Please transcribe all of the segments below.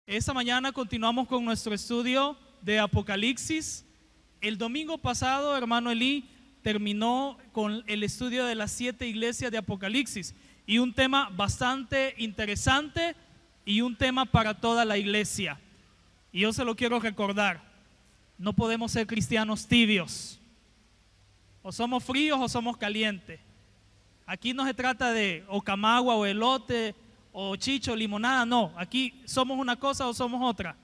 Esta mañana continuamos con nuestro estudio de Apocalipsis. El domingo pasado, hermano Eli terminó con el estudio de las 7 iglesias de Apocalipsis y un tema bastante interesante y un tema para toda la iglesia. Y yo se lo quiero recordar: no podemos ser cristianos tibios. O somos fríos o somos calientes. Aquí no se trata de o camagua o elote o chicho, limonada, no. Aquí somos una cosa o somos otra.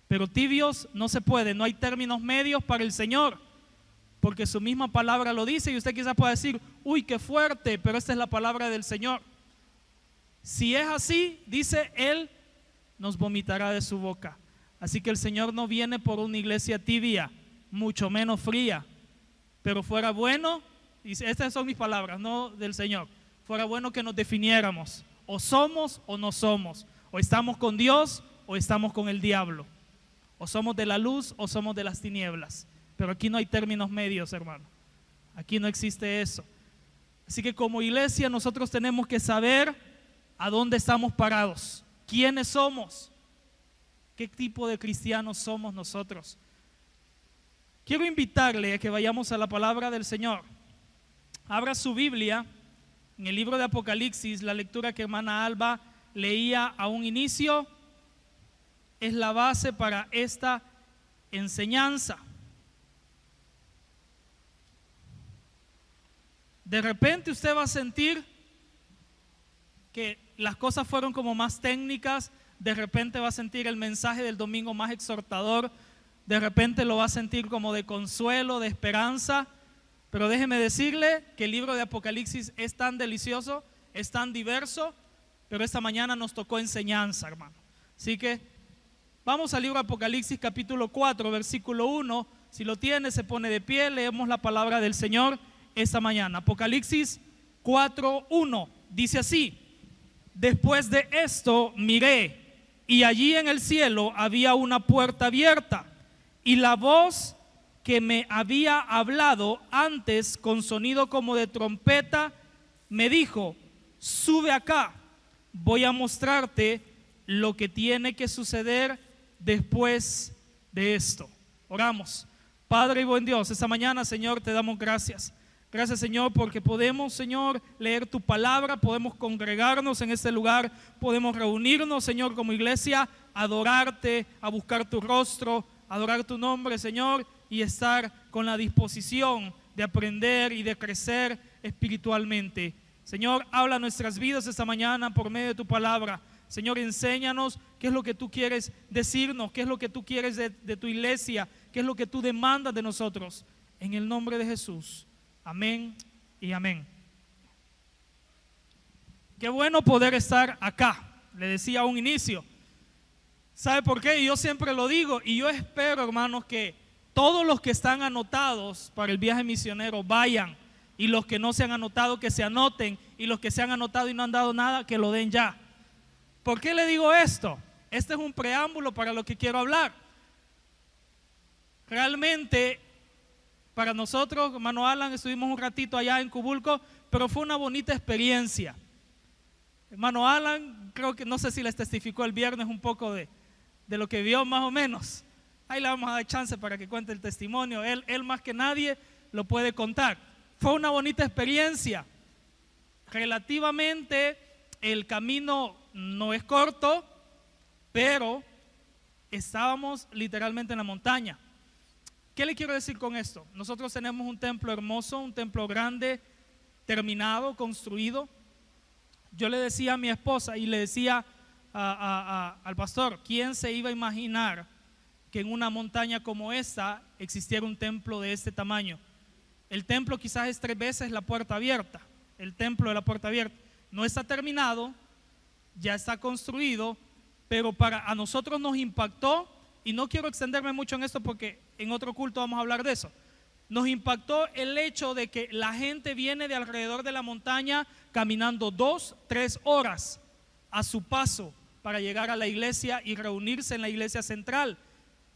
Pero tibios no se puede, no hay términos medios para el Señor, porque su misma palabra lo dice. Y usted quizás pueda decir: uy, qué fuerte, pero esta es la palabra del Señor. Si es así, dice Él, nos vomitará de su boca. Así que el Señor no viene por una iglesia tibia, mucho menos fría. Pero fuera bueno, y estas son mis palabras, no del Señor, fuera bueno que nos definiéramos: o somos o no somos, o estamos con Dios o estamos con el diablo, o somos de la luz o somos de las tinieblas. Pero aquí no hay términos medios, hermano. Aquí no existe eso. Así que como iglesia nosotros tenemos que saber a dónde estamos parados, quiénes somos, qué tipo de cristianos somos nosotros. Quiero invitarle a que vayamos a la palabra del Señor. Abra su Biblia en el libro de Apocalipsis. La lectura que hermana Alba leía a un inicio es la base para esta enseñanza. De repente usted va a sentir que las cosas fueron como más técnicas. De repente va a sentir el mensaje del domingo más exhortador. De repente lo va a sentir como de consuelo, de esperanza. Pero déjeme decirle que el libro de Apocalipsis es tan delicioso, es tan diverso, pero esta mañana nos tocó enseñanza, hermano. Así que vamos al libro de Apocalipsis capítulo 4, versículo 1. Si lo tiene, se pone de pie, leemos la palabra del Señor esta mañana. Apocalipsis 4, 1, dice así: después de esto miré, y allí en el cielo había una puerta abierta, y la voz que me había hablado antes con sonido como de trompeta me dijo: sube acá, voy a mostrarte lo que tiene que suceder después de esto. Oramos. Padre y buen Dios, esta mañana, Señor, te damos gracias. Gracias, Señor, porque podemos, Señor, leer tu palabra, podemos congregarnos en este lugar, podemos reunirnos, Señor, como iglesia, adorarte, a buscar tu rostro, adorar tu nombre, Señor, y estar con la disposición de aprender y de crecer espiritualmente. Señor, habla nuestras vidas esta mañana por medio de tu palabra. Señor, enséñanos qué es lo que tú quieres decirnos, qué es lo que tú quieres de tu iglesia, qué es lo que tú demandas de nosotros. En el nombre de Jesús. Amén y amén. Qué bueno poder estar acá. Le decía a un inicio. ¿Sabe por qué? Yo siempre lo digo, y yo espero, hermanos, que todos los que están anotados para el viaje misionero vayan, y los que no se han anotado que se anoten, y los que se han anotado y no han dado nada que lo den ya. ¿Por qué le digo esto? Este es un preámbulo para lo que quiero hablar. Realmente para nosotros, hermano Alan, estuvimos un ratito allá en Cubulco, pero fue una bonita experiencia. Hermano Alan, creo que no sé si les testificó el viernes un poco de lo que vio más o menos. Ahí le vamos a dar chance para que cuente el testimonio. Él más que nadie lo puede contar. Fue una bonita experiencia. Relativamente el camino no es corto, pero estábamos literalmente en la montaña. ¿Qué le quiero decir con esto? Nosotros tenemos un templo hermoso, un templo grande, terminado, construido. Yo le decía a mi esposa y le decía al pastor: ¿quién se iba a imaginar que en una montaña como esta existiera un templo de este tamaño? El templo quizás es 3 veces la puerta abierta. El templo de la puerta abierta no está terminado, ya está construido, pero a nosotros nos impactó. Y no quiero extenderme mucho en esto porque en otro culto vamos a hablar de eso. Nos impactó el hecho de que la gente viene de alrededor de la montaña caminando 2-3 horas a su paso para llegar a la iglesia y reunirse en la iglesia central.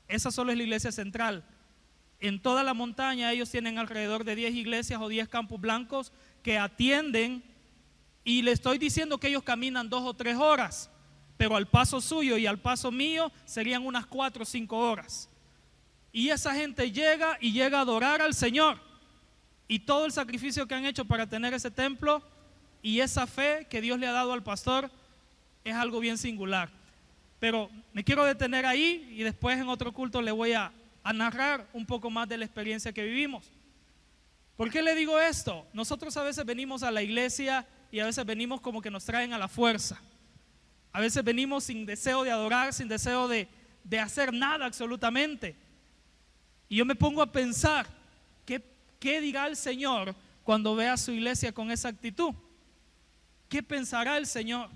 Esa solo es la iglesia central. En toda la montaña ellos tienen alrededor de 10 iglesias o 10 campos blancos que atienden, y le estoy diciendo que ellos caminan 2 o 3 horas. pero al paso suyo y al paso mío serían unas 4 o 5 horas. Y esa gente llega a adorar al Señor, y todo el sacrificio que han hecho para tener ese templo y esa fe que Dios le ha dado al pastor es algo bien singular. Pero me quiero detener ahí y después en otro culto le voy a narrar un poco más de la experiencia que vivimos. ¿Por qué le digo esto? Nosotros a veces venimos a la iglesia y a veces venimos como que nos traen a la fuerza. A veces venimos sin deseo de adorar, sin deseo de hacer nada absolutamente. Y yo me pongo a pensar, ¿qué dirá el Señor cuando vea su iglesia con esa actitud? ¿Qué pensará el Señor?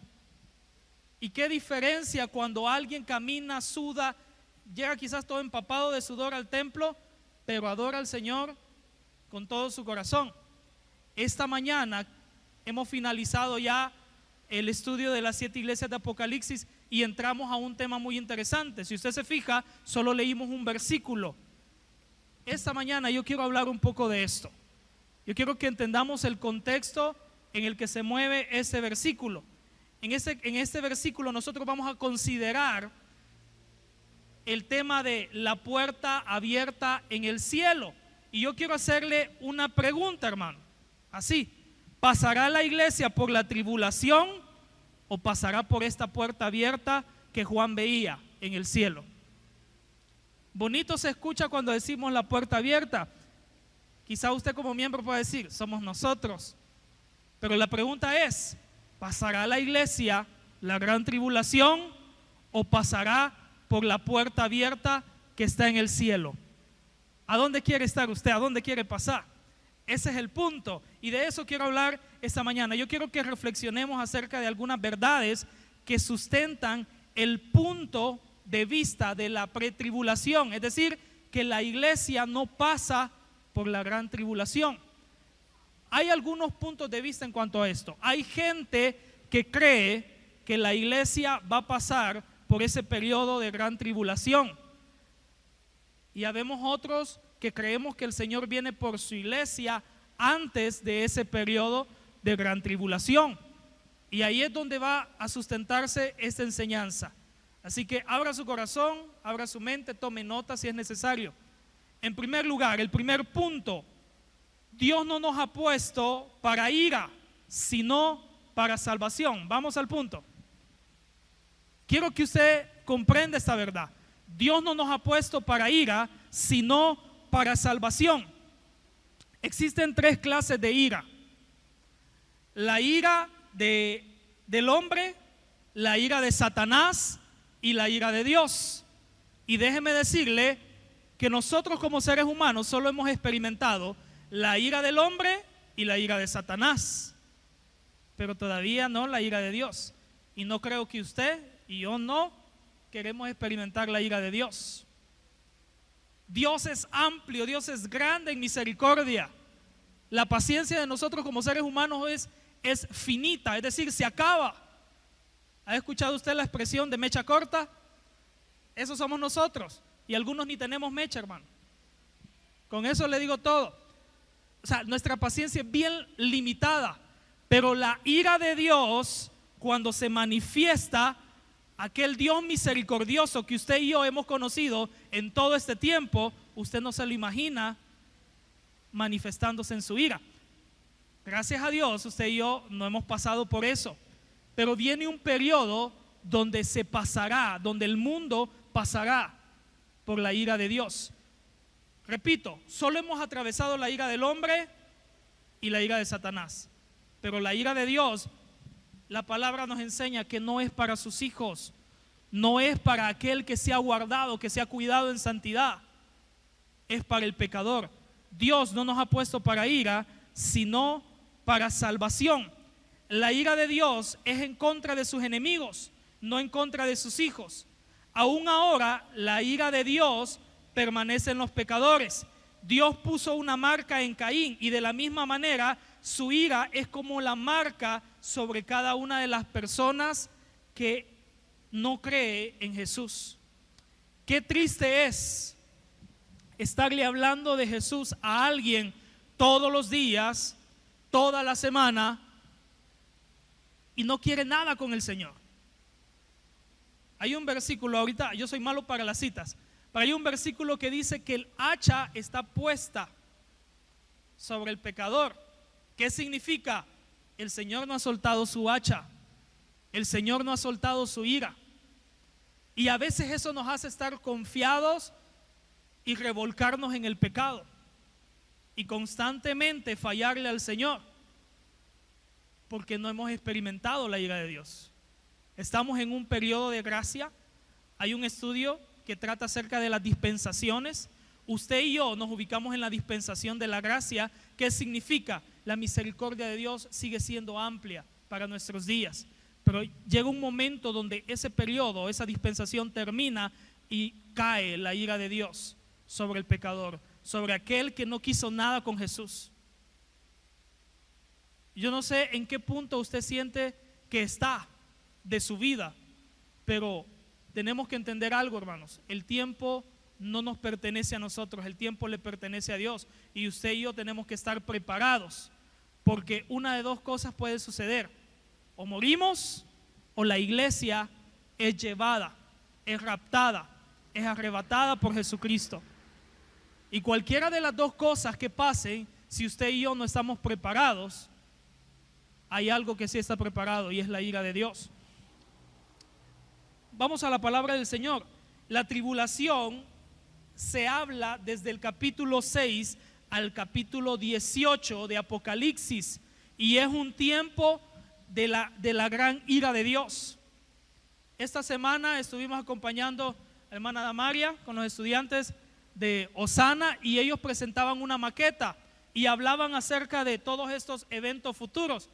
¿Y qué diferencia cuando alguien camina, suda, llega quizás todo empapado de sudor al templo, pero adora al Señor con todo su corazón? Esta mañana hemos finalizado ya el estudio de las 7 iglesias de Apocalipsis y entramos a un tema muy interesante. Si usted se fija, solo leímos un versículo. Esta mañana yo quiero hablar un poco de esto. Yo quiero que entendamos el contexto en el que se mueve ese versículo. En este versículo nosotros vamos a considerar el tema de la puerta abierta en el cielo. Y yo quiero hacerle una pregunta, hermano. Así, ¿pasará la iglesia por la tribulación o pasará por esta puerta abierta que Juan veía en el cielo? Bonito se escucha cuando decimos la puerta abierta. Quizá usted como miembro pueda decir, somos nosotros. Pero la pregunta es, ¿pasará la iglesia la gran tribulación o pasará por la puerta abierta que está en el cielo? ¿A dónde quiere estar usted? ¿A dónde quiere pasar? Ese es el punto, y de eso quiero hablar esta mañana. Yo quiero que reflexionemos acerca de algunas verdades que sustentan el punto de vista de la pretribulación, es decir, que la iglesia no pasa por la gran tribulación. Hay algunos puntos de vista en cuanto a esto. Hay gente que cree que la iglesia va a pasar por ese periodo de gran tribulación, y habemos otros que creemos que el Señor viene por su iglesia antes de ese periodo de gran tribulación, y ahí es donde va a sustentarse esta enseñanza. Así que abra su corazón, abra su mente, tome nota si es necesario. En primer lugar, el primer punto: Dios no nos ha puesto para ira, sino para salvación. Vamos al punto. Quiero que usted comprenda esta verdad. Dios no nos ha puesto para ira, sino para salvación. Existen 3 clases de ira: la ira del hombre, la ira de Satanás y la ira de Dios. Y déjeme decirle que nosotros como seres humanos solo hemos experimentado la ira del hombre y la ira de Satanás, pero todavía no la ira de Dios. Y no creo que usted y yo no queremos experimentar la ira de Dios. Dios es amplio, Dios es grande en misericordia. La paciencia de nosotros como seres humanos es finita, es decir, se acaba. ¿Ha escuchado usted la expresión de mecha corta? Eso somos nosotros, y algunos ni tenemos mecha, hermano. Con eso le digo todo. O sea, nuestra paciencia es bien limitada, pero la ira de Dios, cuando se manifiesta, aquel Dios misericordioso que usted y yo hemos conocido en todo este tiempo, usted no se lo imagina manifestándose en su ira. Gracias a Dios usted y yo no hemos pasado por eso, pero viene un periodo donde se pasará, donde el mundo pasará por la ira de Dios. Repito, solo hemos atravesado la ira del hombre y la ira de Satanás, pero la ira de Dios, la palabra nos enseña que no es para sus hijos, no es para aquel que se ha guardado, que se ha cuidado en santidad, es para el pecador. Dios no nos ha puesto para ira, sino para salvación. La ira de Dios es en contra de sus enemigos, no en contra de sus hijos. Aún ahora la ira de Dios permanece en los pecadores. Dios puso una marca en Caín, y de la misma manera su ira es como la marca sobre cada una de las personas que no cree en Jesús. Qué triste es estarle hablando de Jesús a alguien todos los días, toda la semana, y no quiere nada con el Señor. Hay un versículo, ahorita yo soy malo para las citas, pero hay un versículo que dice que el hacha está puesta sobre el pecador. ¿Qué significa? El Señor no ha soltado su hacha, el Señor no ha soltado su ira. Y a veces eso nos hace estar confiados y revolcarnos en el pecado y constantemente fallarle al Señor, porque no hemos experimentado la ira de Dios. Estamos en un periodo de gracia. Hay un estudio que trata acerca de las dispensaciones. Usted y yo nos ubicamos en la dispensación de la gracia. ¿Qué significa? La misericordia de Dios sigue siendo amplia para nuestros días, pero llega un momento donde ese periodo, esa dispensación termina y cae la ira de Dios sobre el pecador, sobre aquel que no quiso nada con Jesús. Yo no sé en qué punto usted siente que está de su vida, pero tenemos que entender algo, hermanos. El tiempo no nos pertenece a nosotros, el tiempo le pertenece a Dios, y usted y yo tenemos que estar preparados, porque una de dos cosas puede suceder: o morimos, o la iglesia es llevada, es raptada, es arrebatada por Jesucristo. Y cualquiera de las dos cosas que pasen, si usted y yo no estamos preparados, hay algo que sí está preparado, y es la ira de Dios. Vamos a la palabra del Señor. La tribulación se habla desde el capítulo 6 al capítulo 18 de Apocalipsis, y es un tiempo de la gran ira de Dios. Esta semana estuvimos acompañando a la hermana Damaria con los estudiantes de Osana, y ellos presentaban una maqueta y hablaban acerca de todos estos eventos futuros.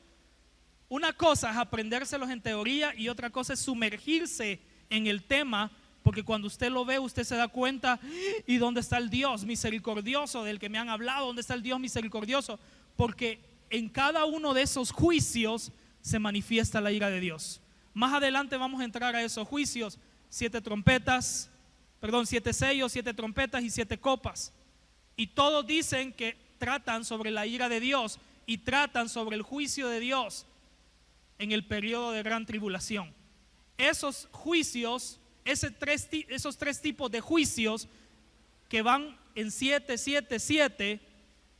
Una cosa es aprendérselos en teoría y otra cosa es sumergirse en el tema, porque cuando usted lo ve, usted se da cuenta: ¿y dónde está el Dios misericordioso del que me han hablado? ¿Dónde está el Dios misericordioso? Porque en cada uno de esos juicios se manifiesta la ira de Dios. Más adelante vamos a entrar a esos juicios: 7 sellos, 7 trompetas y 7 copas. Y todos dicen que tratan sobre la ira de Dios y tratan sobre el juicio de Dios en el periodo de gran tribulación. Esos juicios, esos tres tipos de juicios que van en 7, 7, 7,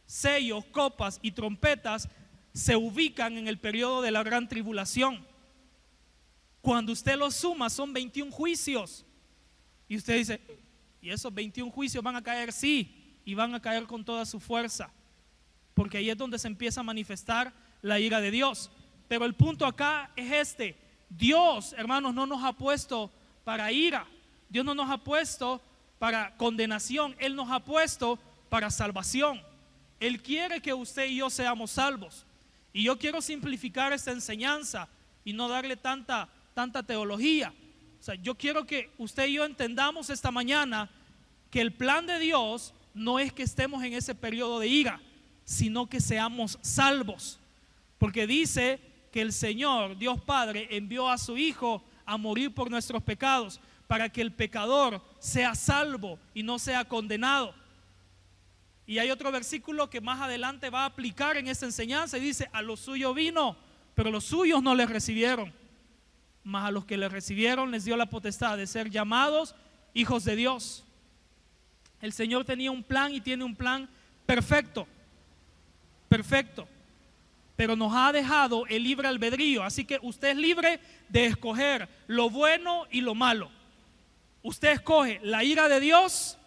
sellos, copas y trompetas, se ubican en el periodo de la gran tribulación. Cuando usted los suma, son 21 juicios. Y usted dice: ¿y esos 21 juicios van a caer? Sí, y van a caer con toda su fuerza, porque ahí es donde se empieza a manifestar la ira de Dios. Pero el punto acá es este: Dios, hermanos, no nos ha puesto para ira, Dios no nos ha puesto para condenación, Él nos ha puesto para salvación. Él quiere que usted y yo seamos salvos. Y yo quiero simplificar esta enseñanza y no darle tanta teología. O sea, yo quiero que usted y yo entendamos esta mañana que el plan de Dios no es que estemos en ese periodo de ira, sino que seamos salvos. Porque dice que el Señor, Dios Padre, envió a su Hijo a morir por nuestros pecados, para que el pecador sea salvo y no sea condenado. Y hay otro versículo que más adelante va a aplicar en esta enseñanza, y dice: a los suyos vino, pero los suyos no les recibieron, mas a los que les recibieron les dio la potestad de ser llamados hijos de Dios. El Señor tenía un plan y tiene un plan perfecto, pero nos ha dejado el libre albedrío. Así que usted es libre de escoger lo bueno y lo malo. Usted escoge la ira de Dios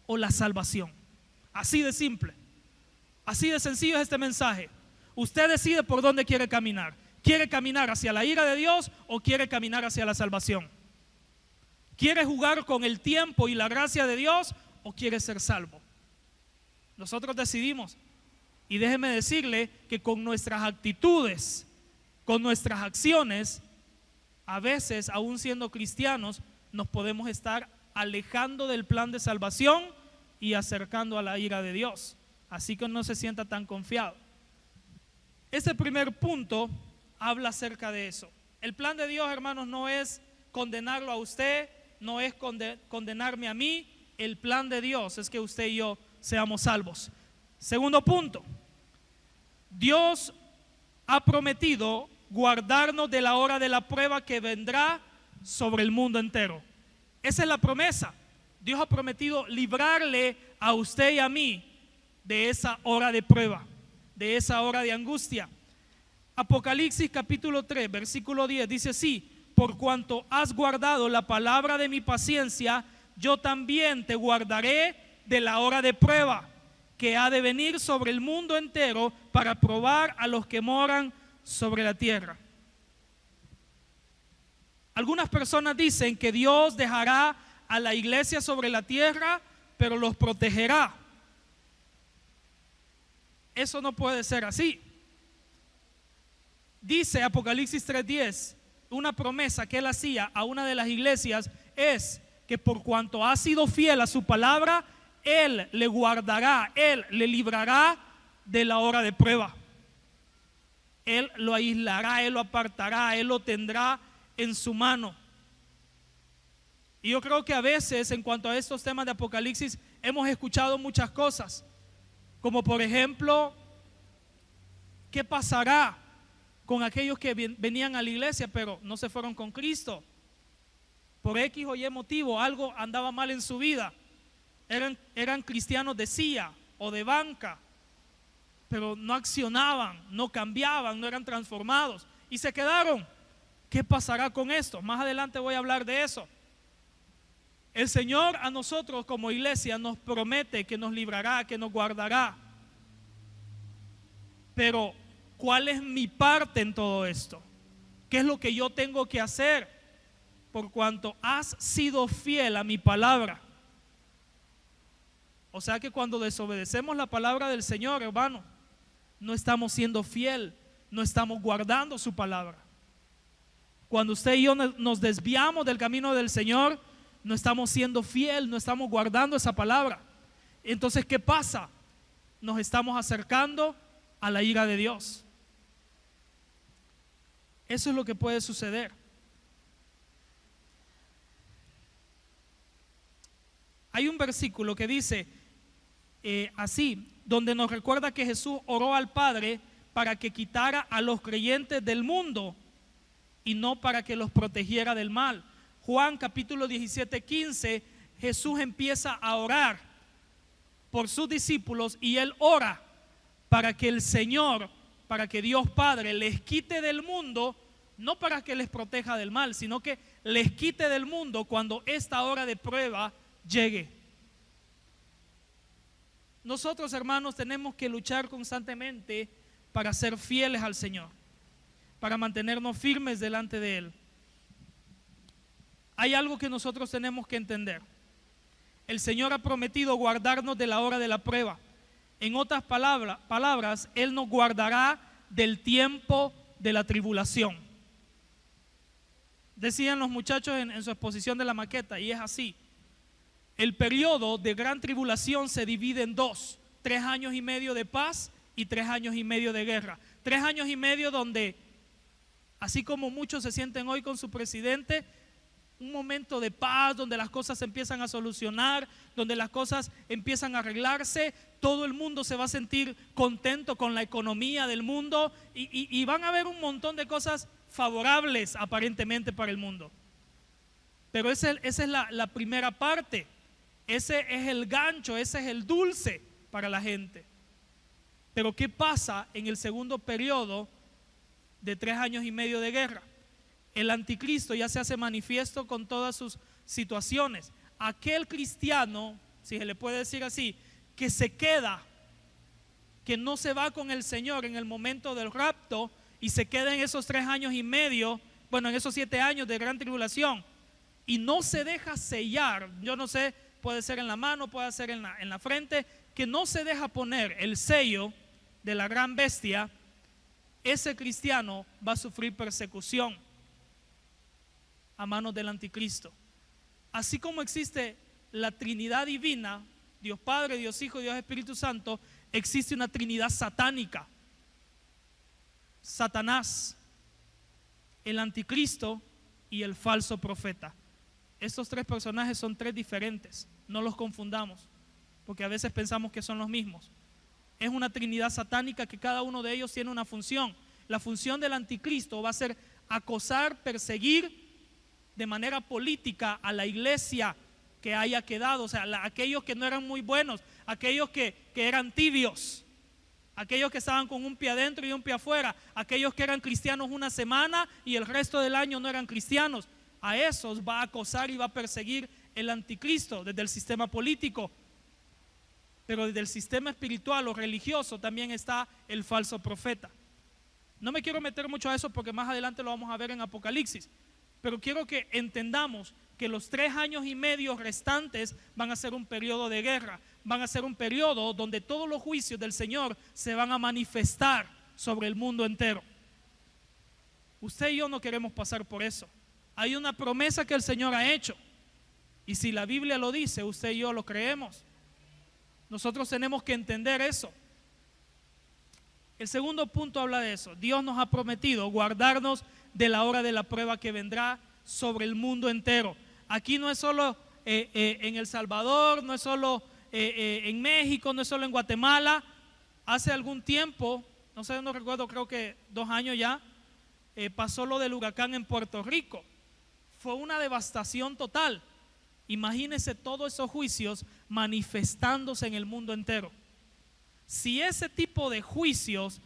o la salvación. Así de simple, así de sencillo es este mensaje. Usted decide por dónde quiere caminar. ¿Quiere caminar hacia la ira de Dios o quiere caminar hacia la salvación? ¿Quiere jugar con el tiempo y la gracia de Dios o quiere ser salvo? Nosotros decidimos. Y déjeme decirle que con nuestras actitudes, con nuestras acciones, a veces, aún siendo cristianos, nos podemos estar alejando del plan de salvación y acercando a la ira de Dios. Así que no se sienta tan confiado. Este primer punto habla acerca de eso. El plan de Dios, hermanos, no es condenarlo a usted, no es condenarme a mí. El plan de Dios es que usted y yo seamos salvos. Segundo punto: Dios ha prometido guardarnos de la hora de la prueba que vendrá sobre el mundo entero. Esa es la promesa. Dios ha prometido librarle a usted y a mí de esa hora de prueba, de esa hora de angustia. Apocalipsis capítulo 3, versículo 10 dice así: por cuanto has guardado la palabra de mi paciencia, yo también te guardaré de la hora de prueba que ha de venir sobre el mundo entero para probar a los que moran sobre la tierra. Algunas personas dicen que Dios dejará a la iglesia sobre la tierra, pero los protegerá. Eso no puede ser así. Dice Apocalipsis 3:10, una promesa que él hacía a una de las iglesias es que por cuanto ha sido fiel a su palabra, él le guardará, él le librará de la hora de prueba. Él lo aislará, él lo apartará, él lo tendrá en su mano. Y yo creo que a veces en cuanto a estos temas de Apocalipsis hemos escuchado muchas cosas, como por ejemplo, ¿qué pasará con aquellos que venían a la iglesia pero no se fueron con Cristo? Por X o Y motivo, algo andaba mal en su vida. Eran cristianos de silla o de banca, pero no accionaban, no cambiaban, no eran transformados y se quedaron. ¿Qué pasará con esto? Más adelante voy a hablar de eso. El Señor a nosotros como iglesia nos promete que nos librará, que nos guardará. Pero ¿cuál es mi parte en todo esto? ¿Qué es lo que yo tengo que hacer? Por cuanto has sido fiel a mi palabra. O sea que cuando desobedecemos la palabra del Señor, hermano, no estamos siendo fiel, no estamos guardando su palabra. Cuando usted y yo nos desviamos del camino del Señor, no estamos siendo fiel, no estamos guardando esa palabra. Entonces, ¿qué pasa? Nos estamos acercando a la ira de Dios. Eso es lo que puede suceder. Hay un versículo que dice así, donde nos recuerda que Jesús oró al Padre para que quitara a los creyentes del mundo y no para que los protegiera del mal. Juan capítulo 17:15, Jesús empieza a orar por sus discípulos y él ora para que el Señor, para que Dios Padre les quite del mundo, no para que les proteja del mal, sino que les quite del mundo cuando esta hora de prueba llegue. Nosotros, hermanos, tenemos que luchar constantemente para ser fieles al Señor, para mantenernos firmes delante de Él. Hay algo que nosotros tenemos que entender. El Señor ha prometido guardarnos de la hora de la prueba. En otras palabras, Él nos guardará del tiempo de la tribulación. Decían los muchachos en su exposición de la maqueta, y es así. El periodo de gran tribulación se divide en dos: 3 años y medio de paz y 3 años y medio de guerra. 3 años y medio donde, así como muchos se sienten hoy con su presidente, un momento de paz, donde las cosas se empiezan a solucionar, donde las cosas empiezan a arreglarse, todo el mundo se va a sentir contento con la economía del mundo y van a haber un montón de cosas favorables aparentemente para el mundo. Pero esa es la primera parte. Ese es el gancho, ese es el dulce para la gente. Pero ¿qué pasa en el segundo periodo de 3 años y medio de guerra? El anticristo ya se hace manifiesto con todas sus situaciones. Aquel cristiano, si se le puede decir así, que se queda, que no se va con el Señor en el momento del rapto y se queda en esos 3 años y medio, bueno, en esos 7 años de gran tribulación, y no se deja sellar, yo no sé, puede ser en la mano, puede ser en la frente, que no se deja poner el sello de la gran bestia, ese cristiano va a sufrir persecución a manos del anticristo. Así como existe la Trinidad divina, Dios Padre, Dios Hijo y Dios Espíritu Santo, existe una Trinidad satánica. Satanás, el anticristo y el falso profeta. Estos 3 personajes son 3 diferentes, no los confundamos, porque a veces pensamos que son los mismos. Es una Trinidad satánica que cada uno de ellos tiene una función. La función del anticristo va a ser acosar, perseguir de manera política a la iglesia que haya quedado, o sea, aquellos que no eran muy buenos, aquellos que eran tibios, aquellos que estaban con un pie adentro y un pie afuera, aquellos que eran cristianos una semana y el resto del año no eran cristianos. A esos va a acosar y va a perseguir el anticristo desde el sistema político. Pero desde el sistema espiritual o religioso también está el falso profeta. No me quiero meter mucho a eso porque más adelante lo vamos a ver en Apocalipsis, pero quiero que entendamos que los 3 años y medio restantes van a ser un periodo de guerra, van a ser un periodo donde todos los juicios del Señor se van a manifestar sobre el mundo entero. Usted y yo no queremos pasar por eso. Hay una promesa que el Señor ha hecho, y si la Biblia lo dice, usted y yo lo creemos. Nosotros tenemos que entender eso. El segundo punto habla de eso. Dios nos ha prometido guardarnos de la hora de la prueba que vendrá sobre el mundo entero. Aquí no es solo en El Salvador, no es solo en México, no es solo en Guatemala. Hace algún tiempo, no sé, no recuerdo, creo que 2 años ya, pasó lo del huracán en Puerto Rico. Fue una devastación total. Imagínense todos esos juicios manifestándose en el mundo entero. Si ese tipo de juicios,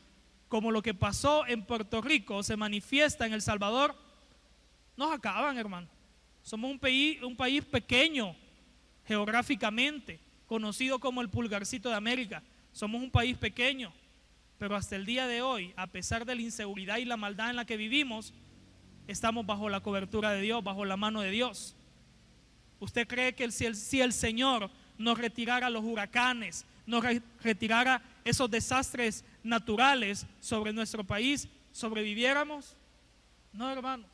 como lo que pasó en Puerto Rico, se manifiesta en El Salvador, nos acaban, hermano. Somos un país pequeño geográficamente, conocido como el pulgarcito de América. Somos un país pequeño, pero hasta el día de hoy, a pesar de la inseguridad y la maldad en la que vivimos, estamos bajo la cobertura de Dios, bajo la mano de Dios. ¿Usted cree que si el Señor nos retirara los huracanes, nos retirara esos desastres naturales sobre nuestro país, sobreviviéramos? No, hermano.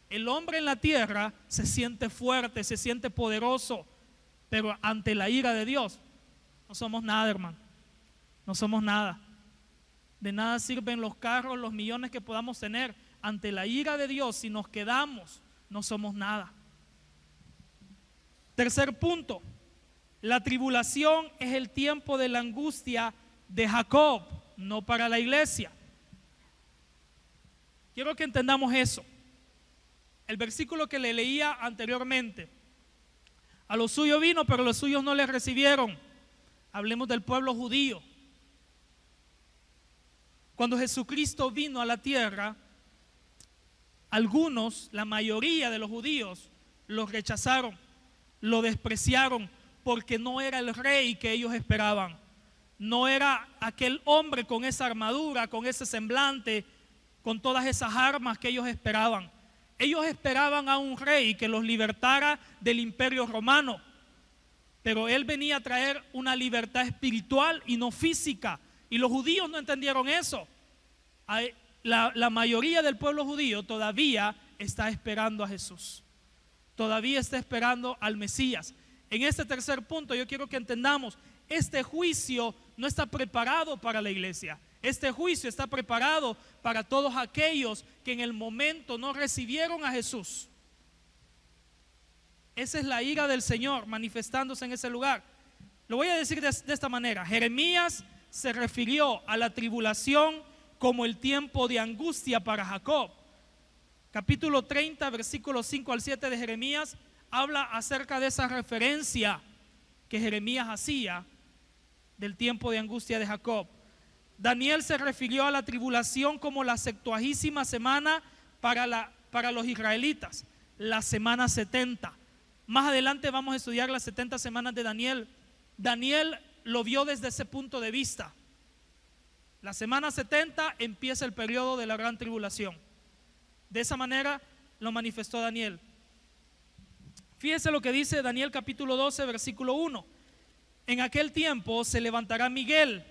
El hombre en la tierra se siente fuerte, se siente poderoso, pero ante la ira de Dios no somos nada, hermano. No somos nada. De nada sirven los carros, los millones que podamos tener. Ante la ira de Dios, si nos quedamos, no somos nada. Tercer punto, la tribulación es el tiempo de la angustia de Jacob, no para la iglesia. Quiero que entendamos eso. El versículo que le leía anteriormente: a los suyos vino, pero los suyos no le recibieron. Hablemos del pueblo judío. Cuando Jesucristo vino a la tierra, algunos, la mayoría de los judíos, lo rechazaron, lo despreciaron, porque no era el rey que ellos esperaban. No era aquel hombre con esa armadura, con ese semblante, con todas esas armas que ellos esperaban. Ellos esperaban a un rey que los libertara del imperio romano, pero él venía a traer una libertad espiritual y no física, y los judíos no entendieron eso. La mayoría del pueblo judío todavía está esperando a Jesús, todavía está esperando al Mesías. En este tercer punto yo quiero que entendamos, este juicio no está preparado para la iglesia. Este juicio está preparado para todos aquellos que en el momento no recibieron a Jesús. Esa es la ira del Señor manifestándose en ese lugar. Lo voy a decir de esta manera. Jeremías se refirió a la tribulación como el tiempo de angustia para Jacob. Capítulo 30, versículos 5 al 7 de Jeremías habla acerca de esa referencia que Jeremías hacía del tiempo de angustia de Jacob. Daniel se refirió a la tribulación como la 70ª semana para los israelitas, la semana 70. Más adelante vamos a estudiar las 70 semanas de Daniel. Daniel lo vio desde ese punto de vista. La semana 70 empieza el periodo de la gran tribulación. De esa manera lo manifestó Daniel. Fíjese lo que dice Daniel capítulo 12, versículo 1. En aquel tiempo se levantará Miguel,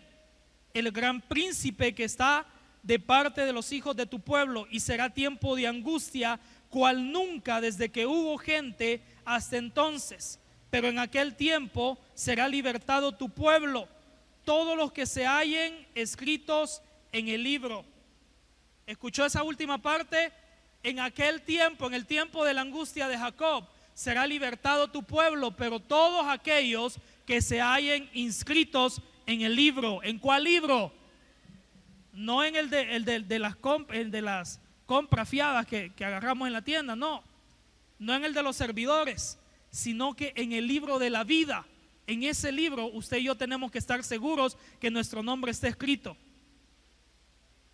el gran príncipe que está de parte de los hijos de tu pueblo, y será tiempo de angustia, cual nunca desde que hubo gente hasta entonces. Pero en aquel tiempo será libertado tu pueblo, todos los que se hallen escritos en el libro. ¿Escuchó esa última parte? En aquel tiempo, en el tiempo de la angustia de Jacob, será libertado tu pueblo, pero todos aquellos que se hallen inscritos en el libro. ¿En cuál libro? No en el de las compras fiadas que agarramos en la tienda, no en el de los servidores, sino que en el libro de la vida. En ese libro usted y yo tenemos que estar seguros que nuestro nombre está escrito.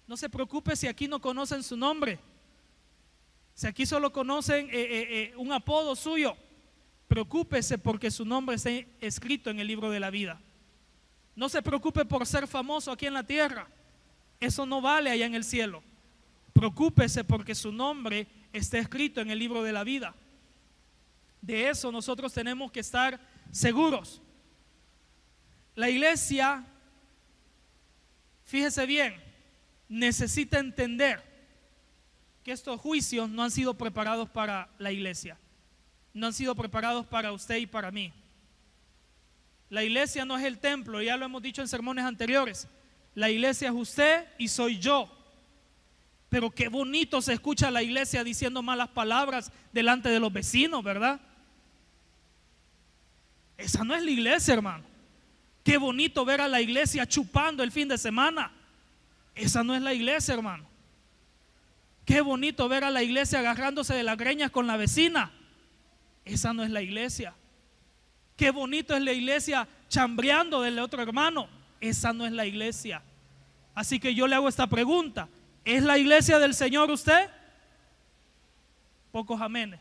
No se preocupe si aquí no conocen su nombre, si aquí solo conocen un apodo suyo. Preocúpese porque su nombre está escrito en el libro de la vida. No se preocupe por ser famoso aquí en la tierra, eso no vale allá en el cielo. Preocúpese porque su nombre está escrito en el libro de la vida. De eso nosotros tenemos que estar seguros. La iglesia, fíjese bien, necesita entender que estos juicios no han sido preparados para la iglesia, no han sido preparados para usted y para mí. La iglesia no es el templo, ya lo hemos dicho en sermones anteriores. La iglesia es usted y soy yo. Pero qué bonito se escucha la iglesia diciendo malas palabras delante de los vecinos, ¿verdad? Esa no es la iglesia, hermano. Qué bonito ver a la iglesia chupando el fin de semana. Esa no es la iglesia, hermano. Qué bonito ver a la iglesia agarrándose de las greñas con la vecina. Esa no es la iglesia. Qué bonito es la iglesia chambreando del otro hermano. Esa no es la iglesia. Así que yo le hago esta pregunta: ¿es la iglesia del Señor usted? Pocos amenes.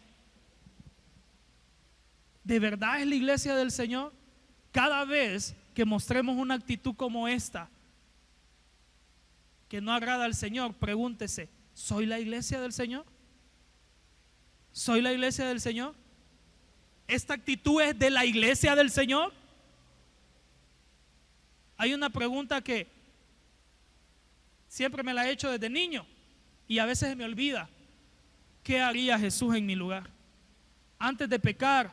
¿De verdad es la iglesia del Señor? Cada vez que mostremos una actitud como esta, que no agrada al Señor, pregúntese: ¿soy la iglesia del Señor? ¿Soy la iglesia del Señor? ¿Esta actitud es de la iglesia del Señor? Hay una pregunta que siempre me la he hecho desde niño y a veces se me olvida. ¿Qué haría Jesús en mi lugar? Antes de pecar,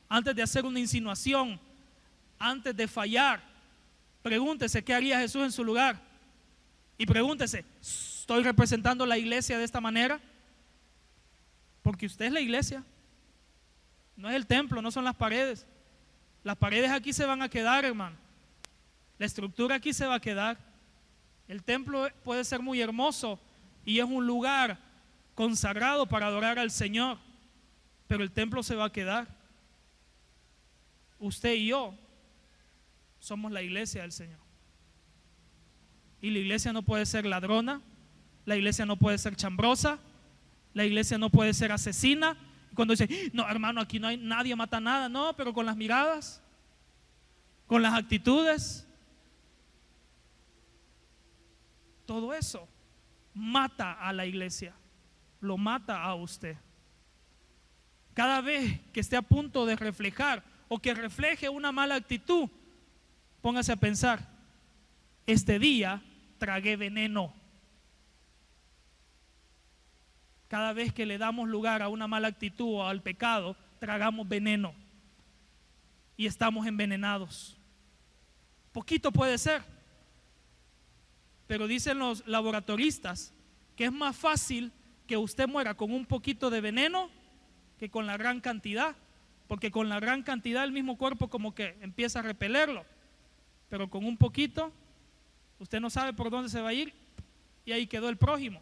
antes de hacer una insinuación, antes de fallar, pregúntese: ¿qué haría Jesús en su lugar? Y pregúntese: ¿estoy representando la iglesia de esta manera? Porque usted es la iglesia, no es el templo, no son las paredes. Las paredes aquí se van a quedar, hermano. La estructura aquí se va a quedar. El templo puede ser muy hermoso y es un lugar consagrado para adorar al Señor, pero el templo se va a quedar. Usted y yo somos la iglesia del Señor. Y la iglesia no puede ser ladrona, la iglesia no puede ser chambrosa, la iglesia no puede ser asesina. Cuando dice: no, hermano, aquí no hay, nadie mata nada. No, pero con las miradas, con las actitudes, todo eso mata a la iglesia, lo mata a usted. Cada vez que esté a punto de reflejar o que refleje una mala actitud, póngase a pensar: este día tragué veneno. Cada vez que le damos lugar a una mala actitud o al pecado, tragamos veneno y estamos envenenados. Poquito puede ser, pero dicen los laboratoristas que es más fácil que usted muera con un poquito de veneno que con la gran cantidad, porque con la gran cantidad el mismo cuerpo como que empieza a repelerlo, pero con un poquito usted no sabe por dónde se va a ir y ahí quedó el prójimo.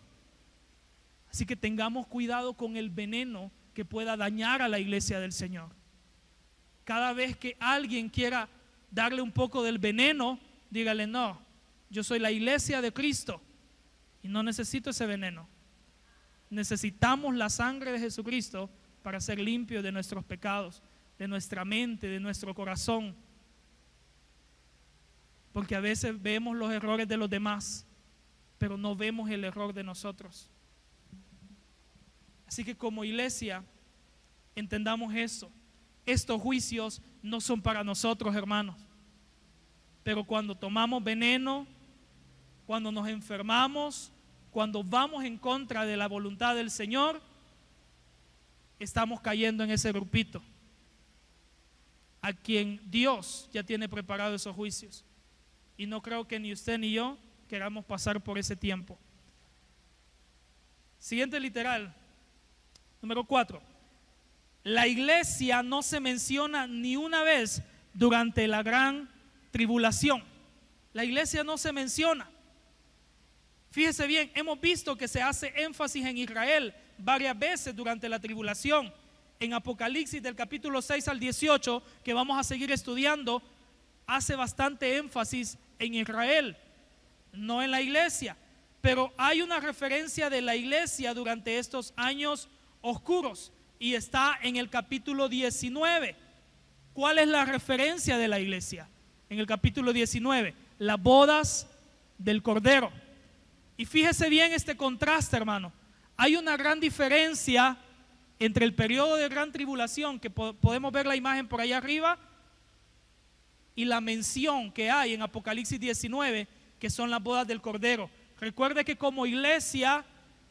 Así que tengamos cuidado con el veneno que pueda dañar a la iglesia del Señor. Cada vez que alguien quiera darle un poco del veneno, dígale: no, yo soy la iglesia de Cristo y no necesito ese veneno. Necesitamos la sangre de Jesucristo para ser limpios de nuestros pecados, de nuestra mente, de nuestro corazón. Porque a veces vemos los errores de los demás, pero no vemos el error de nosotros. Así que como iglesia, entendamos eso. Estos juicios no son para nosotros, hermanos. Pero cuando tomamos veneno, cuando nos enfermamos, cuando vamos en contra de la voluntad del Señor, estamos cayendo en ese grupito a quien Dios ya tiene preparado esos juicios. Y no creo que ni usted ni yo queramos pasar por ese tiempo. Siguiente literal. Número 4. La iglesia no se menciona ni una vez durante la gran tribulación. La iglesia no se menciona. Fíjese bien, hemos visto que se hace énfasis en Israel varias veces durante la tribulación. En Apocalipsis del capítulo 6 al 18, que vamos a seguir estudiando, hace bastante énfasis en Israel, no en la iglesia. Pero hay una referencia de la iglesia durante estos años oscuros y está en el capítulo 19. ¿Cuál es la referencia de la iglesia? En el capítulo 19, las bodas del Cordero. Y fíjese bien este contraste, hermano. Hay una gran diferencia entre el periodo de gran tribulación, que podemos ver la imagen por allá arriba, y la mención que hay en Apocalipsis 19, que son las bodas del Cordero. Recuerde que como iglesia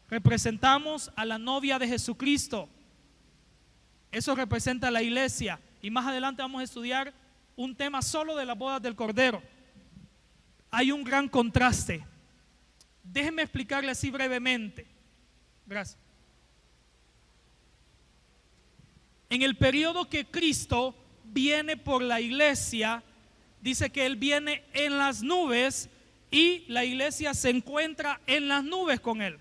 representamos a la novia de Jesucristo. Eso representa a la iglesia. Y más adelante vamos a estudiar un tema solo de las bodas del Cordero. Hay un gran contraste. Déjenme explicarle así brevemente. Gracias. En el periodo que Cristo viene por la iglesia, dice que Él viene en las nubes y la iglesia se encuentra en las nubes con Él.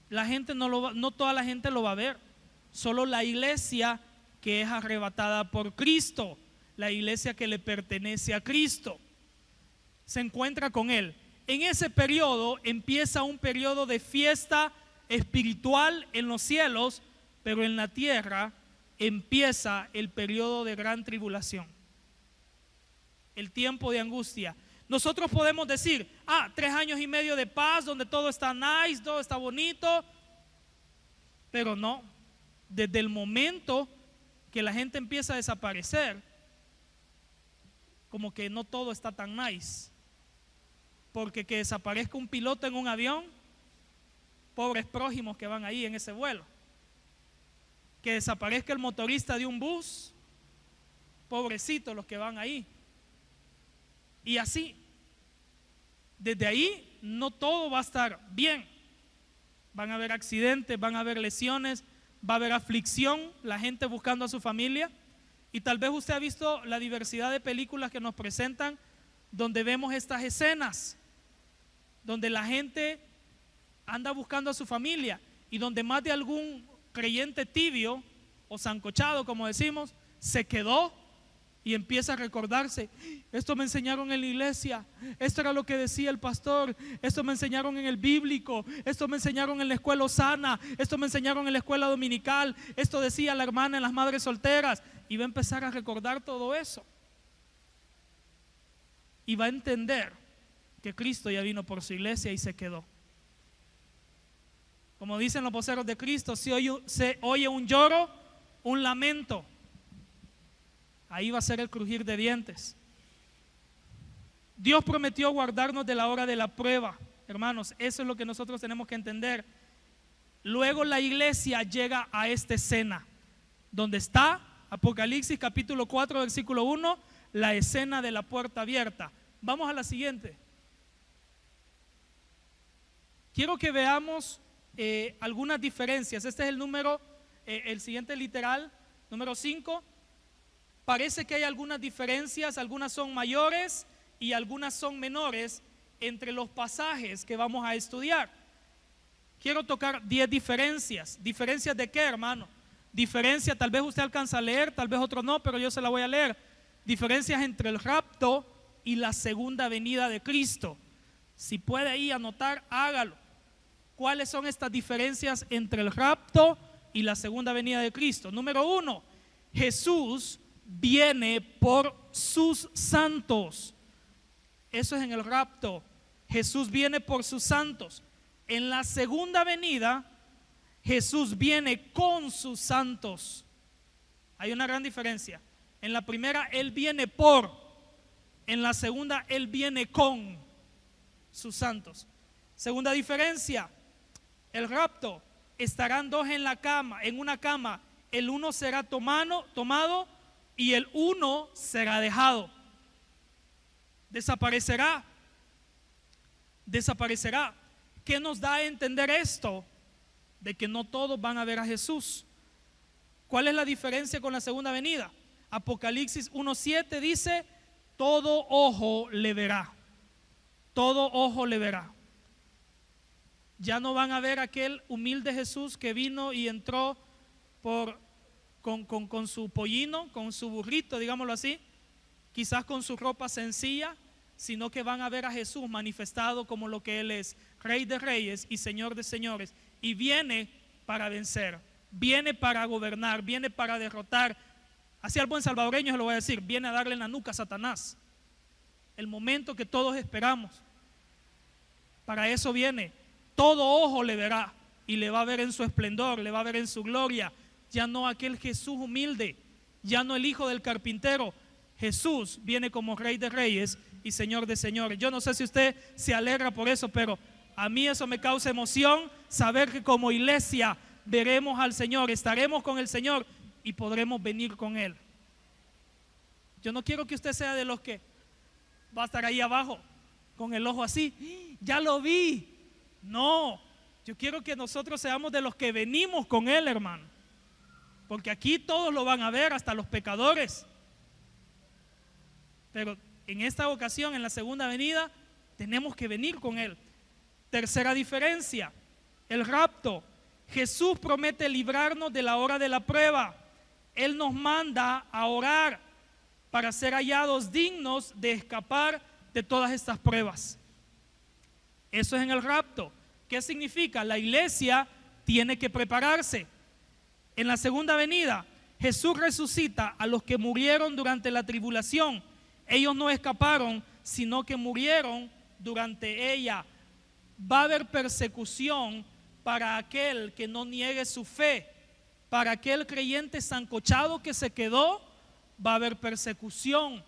La gente no toda la gente lo va a ver, solo la iglesia que es arrebatada por Cristo, la iglesia que le pertenece a Cristo, se encuentra con Él. En ese periodo empieza un periodo de fiesta espiritual en los cielos, pero en la tierra empieza el periodo de gran tribulación, el tiempo de angustia. Nosotros podemos decir, 3 años y medio de paz, donde todo está nice, todo está bonito, pero no, desde el momento que la gente empieza a desaparecer, como que no todo está tan nice, porque que desaparezca un piloto en un avión, pobres prójimos que van ahí en ese vuelo. Que desaparezca el motorista de un bus, pobrecitos los que van ahí. Y así, desde ahí no todo va a estar bien. Van a haber accidentes, van a haber lesiones, va a haber aflicción, la gente buscando a su familia. Y tal vez usted ha visto la diversidad de películas que nos presentan, donde vemos estas escenas, donde la gente anda buscando a su familia y donde más de algún creyente tibio o sancochado, como decimos, se quedó y empieza a recordarse: esto me enseñaron en la iglesia, esto era lo que decía el pastor, esto me enseñaron en el bíblico, esto me enseñaron en la escuela Osana, esto me enseñaron en la escuela dominical, esto decía la hermana en las madres solteras, y va a empezar a recordar todo eso y va a entender que Cristo ya vino por su iglesia y se quedó. Como dicen los voceros de Cristo, se oye un lloro, un lamento. Ahí va a ser el crujir de dientes. Dios prometió guardarnos de la hora de la prueba. Hermanos, eso es lo que nosotros tenemos que entender. Luego la iglesia llega a esta escena, donde está Apocalipsis capítulo 4 versículo 1, la escena de la puerta abierta. Vamos a la siguiente. Quiero que veamos algunas diferencias. Este es el número, el siguiente literal, número 5. Parece que hay algunas diferencias, algunas son mayores y algunas son menores entre los pasajes que vamos a estudiar. Quiero tocar 10 diferencias. ¿Diferencias de qué, hermano? Diferencia, tal vez usted alcanza a leer, tal vez otro no, pero yo se la voy a leer. Diferencias entre el rapto y la segunda venida de Cristo. Si puede ahí anotar, hágalo. ¿Cuáles son estas diferencias entre el rapto y la segunda venida de Cristo? Número 1, Jesús viene por sus santos. Eso es en el rapto. Jesús viene por sus santos. En la segunda venida, Jesús viene con sus santos. Hay una gran diferencia. En la primera, Él viene por. En la segunda, Él viene con sus santos. Segunda diferencia, el rapto. Estarán dos en la cama, en una cama. El uno será tomado y el uno será dejado. Desaparecerá. Desaparecerá. ¿Qué nos da a entender esto? De que no todos van a ver a Jesús. ¿Cuál es la diferencia con la segunda venida? Apocalipsis 1:7 dice: todo ojo le verá. todo ojo le verá. Ya no van a ver aquel humilde Jesús que vino y entró con su pollino, con su burrito, digámoslo así, quizás con su ropa sencilla, sino que van a ver a Jesús manifestado como lo que Él es, Rey de Reyes y Señor de Señores, y viene para vencer, viene para gobernar, viene para derrotar. Así al buen salvadoreño se lo voy a decir, viene a darle en la nuca a Satanás, el momento que todos esperamos. Para eso viene. Todo ojo le verá y le va a ver en su esplendor, le va a ver en su gloria. Ya no aquel Jesús humilde, ya no el hijo del carpintero. Jesús viene como Rey de Reyes y Señor de Señores. Yo no sé si usted se alegra por eso, pero a mí eso me causa emoción, saber que como iglesia veremos al Señor, estaremos con el Señor y podremos venir con Él. Yo no quiero que usted sea de los que va a estar ahí abajo con el ojo así, ya lo vi. No, yo quiero que nosotros seamos de los que venimos con Él, hermano, porque aquí todos lo van a ver, hasta los pecadores. Pero en esta ocasión, en la segunda venida, tenemos que venir con Él. Tercera diferencia, el rapto. Jesús promete librarnos de la hora de la prueba. Él nos manda a orar para ser hallados dignos de escapar de todas estas pruebas. Eso es en el rapto. ¿Qué significa? La iglesia tiene que prepararse. En la segunda venida, Jesús resucita a los que murieron durante la tribulación. Ellos no escaparon, sino que murieron durante ella. Va a haber persecución para aquel que no niegue su fe. Para aquel creyente sancochado que se quedó, va a haber persecución.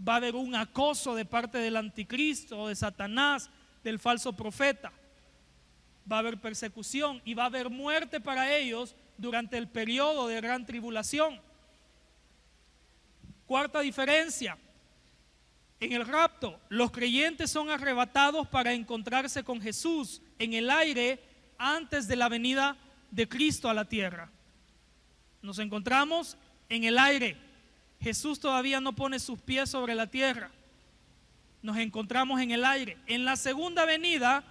Va a haber un acoso de parte del anticristo, de Satanás, del falso profeta. Va a haber persecución y va a haber muerte para ellos durante el periodo de gran tribulación. Cuarta diferencia, en el rapto, los creyentes son arrebatados para encontrarse con Jesús en el aire antes de la venida de Cristo a la tierra. Nos encontramos en el aire. Jesús todavía no pone sus pies sobre la tierra. Nos encontramos en el aire. En la segunda venida,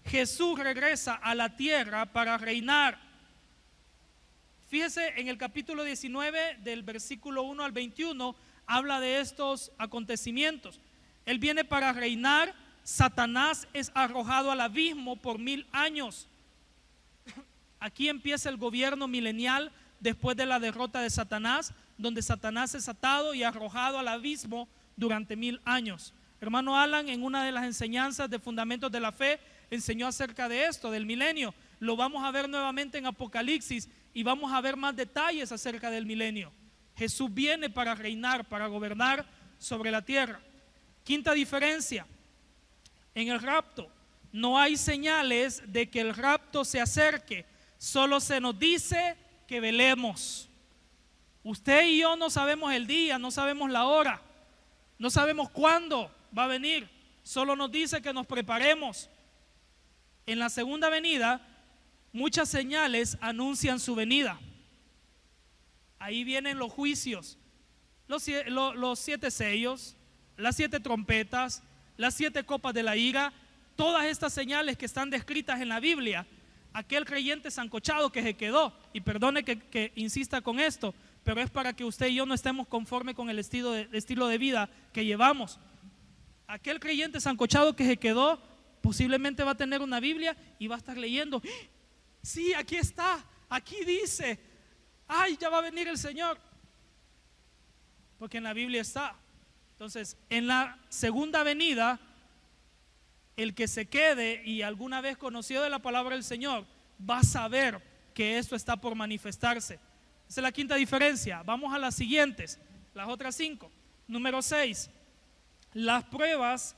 Jesús regresa a la tierra para reinar. Fíjese, en el capítulo 19 del versículo 1 al 21 habla de estos acontecimientos. Él viene para reinar. Satanás es arrojado al abismo por 1000 años. Aquí empieza el gobierno milenial después de la derrota de Satanás, donde Satanás es atado y arrojado al abismo durante 1000 años. Hermano Alan, en una de las enseñanzas de Fundamentos de la Fe, enseñó acerca de esto, del milenio. Lo vamos a ver nuevamente en Apocalipsis y vamos a ver más detalles acerca del milenio. Jesús viene para reinar, para gobernar sobre la tierra. Quinta diferencia, en el rapto no hay señales de que el rapto se acerque, solo se nos dice que velemos. Usted y yo no sabemos el día, no sabemos la hora, no sabemos cuándo va a venir, solo nos dice que nos preparemos. En la segunda venida, muchas señales anuncian su venida. Ahí vienen los juicios, los 7 sellos, las 7 trompetas, las 7 copas de la ira, todas estas señales que están descritas en la Biblia. Aquel creyente sancochado que se quedó, y perdone que insista con esto, pero es para que usted y yo no estemos conforme con el estilo de vida que llevamos. Aquel creyente sancochado que se quedó posiblemente va a tener una Biblia y va a estar leyendo. Sí, aquí está, aquí dice, ay, ya va a venir el Señor, porque en la Biblia está. Entonces, en la segunda venida, el que se quede y alguna vez conoció de la palabra del Señor va a saber que esto está por manifestarse. Esa es la quinta diferencia. Vamos a las siguientes, las otras 5. Número 6, las pruebas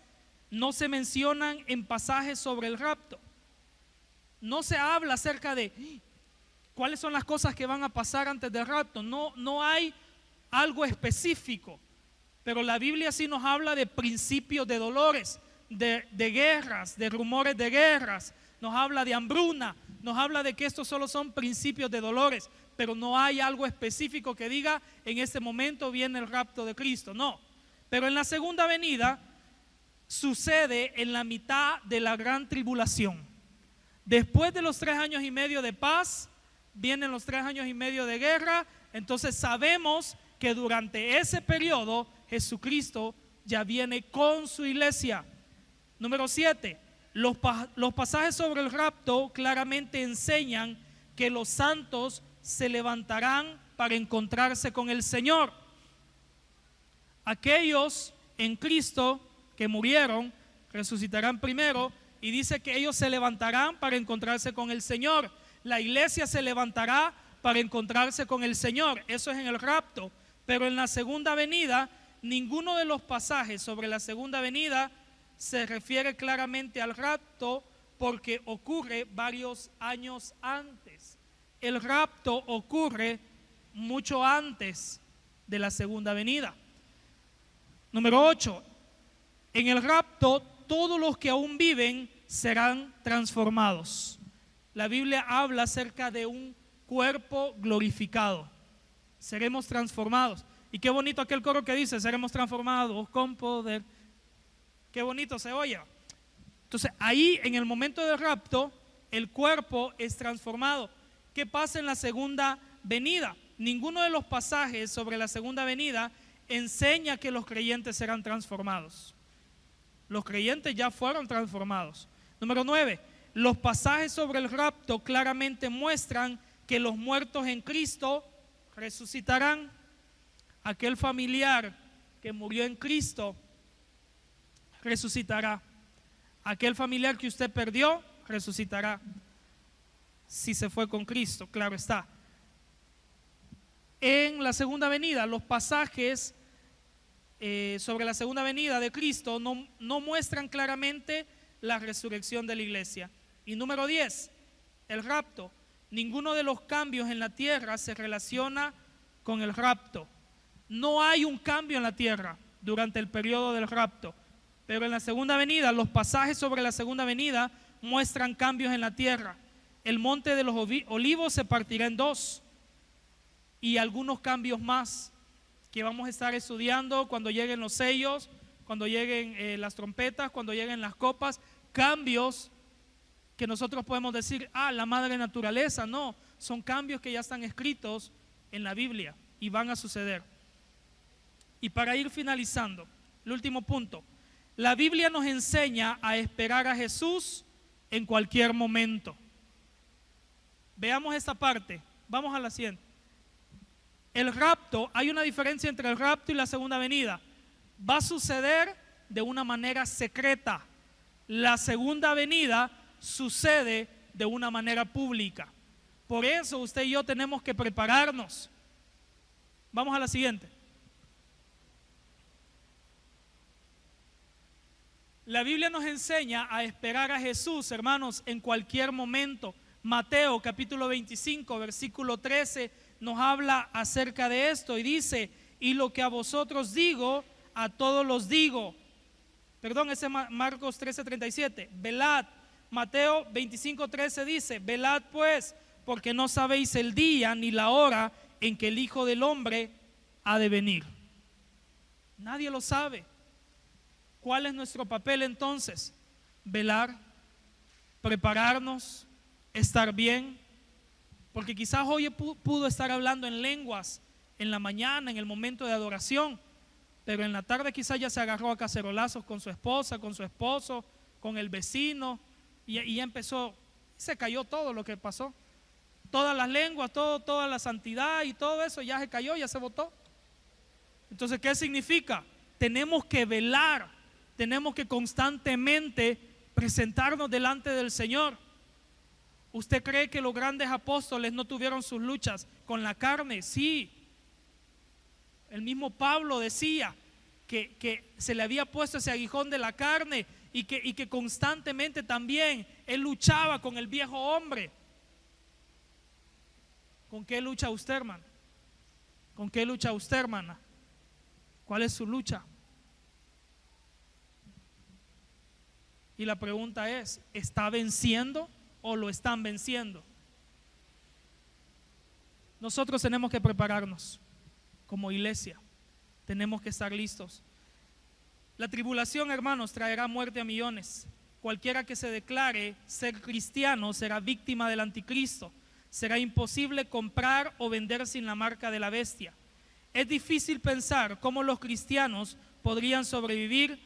no se mencionan en pasajes sobre el rapto. No se habla acerca de cuáles son las cosas que van a pasar antes del rapto. No hay algo específico, pero la Biblia sí nos habla de principios de dolores, de guerras, de rumores de guerras. Nos habla de hambruna, nos habla de que estos solo son principios de dolores, pero no hay algo específico que diga en este momento viene el rapto de Cristo, no. Pero en la segunda venida sucede en la mitad de la gran tribulación. Después de los 3 años y medio de paz, vienen los 3 años y medio de guerra. Entonces sabemos que durante ese periodo Jesucristo ya viene con su iglesia. Número 7, los pasajes sobre el rapto claramente enseñan que los santos se levantarán para encontrarse con el Señor. Aquellos en Cristo que murieron resucitarán primero, y dice que ellos se levantarán para encontrarse con el Señor. La iglesia se levantará para encontrarse con el Señor. Eso es en el rapto. Pero en la segunda venida, ninguno de los pasajes sobre la segunda venida se refiere claramente al rapto, porque ocurre varios años antes. El rapto ocurre mucho antes de la segunda venida. Número 8, en el rapto todos los que aún viven serán transformados. La Biblia habla acerca de un cuerpo glorificado. Seremos transformados. Y qué bonito aquel coro que dice: seremos transformados con poder. Qué bonito se oye. Entonces ahí en el momento del rapto el cuerpo es transformado. ¿Qué pasa en la segunda venida? Ninguno de los pasajes sobre la segunda venida enseña que los creyentes serán transformados. Los creyentes ya fueron transformados. Número 9, los pasajes sobre el rapto claramente muestran que los muertos en Cristo resucitarán. Aquel familiar que murió en Cristo resucitará. Aquel familiar que usted perdió resucitará, si se fue con Cristo, claro está. En la segunda venida, los pasajes sobre la segunda venida de Cristo no muestran claramente la resurrección de la iglesia. Y número 10, el rapto. Ninguno de los cambios en la tierra se relaciona con el rapto. No hay un cambio en la tierra durante el periodo del rapto, pero en la segunda venida, los pasajes sobre la segunda venida muestran cambios en la tierra. El monte de los olivos se partirá en 2, y algunos cambios más que vamos a estar estudiando cuando lleguen los sellos, cuando lleguen las trompetas, cuando lleguen las copas. Cambios que nosotros podemos decir: la madre naturaleza. No, son cambios que ya están escritos en la Biblia y van a suceder. Y para ir finalizando, el último punto: la Biblia nos enseña a esperar a Jesús en cualquier momento. Veamos esta parte, vamos a la siguiente. El rapto, hay una diferencia entre el rapto y la segunda venida. Va a suceder de una manera secreta. La segunda venida sucede de una manera pública. Por eso usted y yo tenemos que prepararnos. Vamos a la siguiente. La Biblia nos enseña a esperar a Jesús, hermanos, en cualquier momento. Mateo capítulo 25, versículo 13 nos habla acerca de esto y dice: y lo que a vosotros digo, a todos los digo. Perdón, ese es Marcos 13:37. Velad. Mateo 25:13 dice: velad pues, porque no sabéis el día ni la hora en que el Hijo del Hombre ha de venir. Nadie lo sabe. ¿Cuál es nuestro papel entonces? Velar, prepararnos, estar bien. Porque quizás hoy pudo estar hablando en lenguas en la mañana, en el momento de adoración, pero en la tarde quizás ya se agarró a cacerolazos con su esposa, con su esposo, con el vecino, y ya empezó, se cayó todo lo que pasó. Todas las lenguas, toda la santidad y todo eso ya se cayó, ya se botó. Entonces, ¿qué significa? Tenemos que velar, tenemos que constantemente presentarnos delante del Señor. ¿Usted cree que los grandes apóstoles no tuvieron sus luchas con la carne? Sí. El mismo Pablo decía que se le había puesto ese aguijón de la carne y que constantemente también él luchaba con el viejo hombre. ¿Con qué lucha usted, hermano? ¿Con qué lucha usted, hermana? ¿Cuál es su lucha? Y la pregunta es: ¿está venciendo o lo están venciendo? Nosotros tenemos que prepararnos como iglesia, tenemos que estar listos. La tribulación, hermanos, traerá muerte a millones. Cualquiera que se declare ser cristiano será víctima del anticristo. Será imposible comprar o vender sin la marca de la bestia. Es difícil pensar cómo los cristianos podrían sobrevivir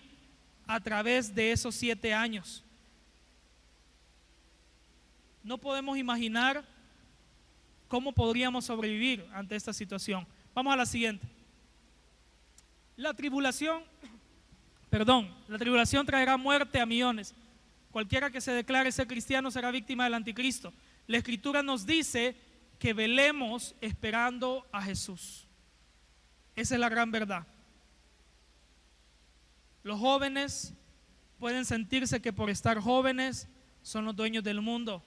a través de esos 7 años. No podemos imaginar cómo podríamos sobrevivir ante esta situación. Vamos a la siguiente. La tribulación traerá muerte a millones. Cualquiera que se declare ser cristiano será víctima del anticristo. La Escritura nos dice que velemos esperando a Jesús. Esa es la gran verdad. Los jóvenes pueden sentirse que por estar jóvenes son los dueños del mundo,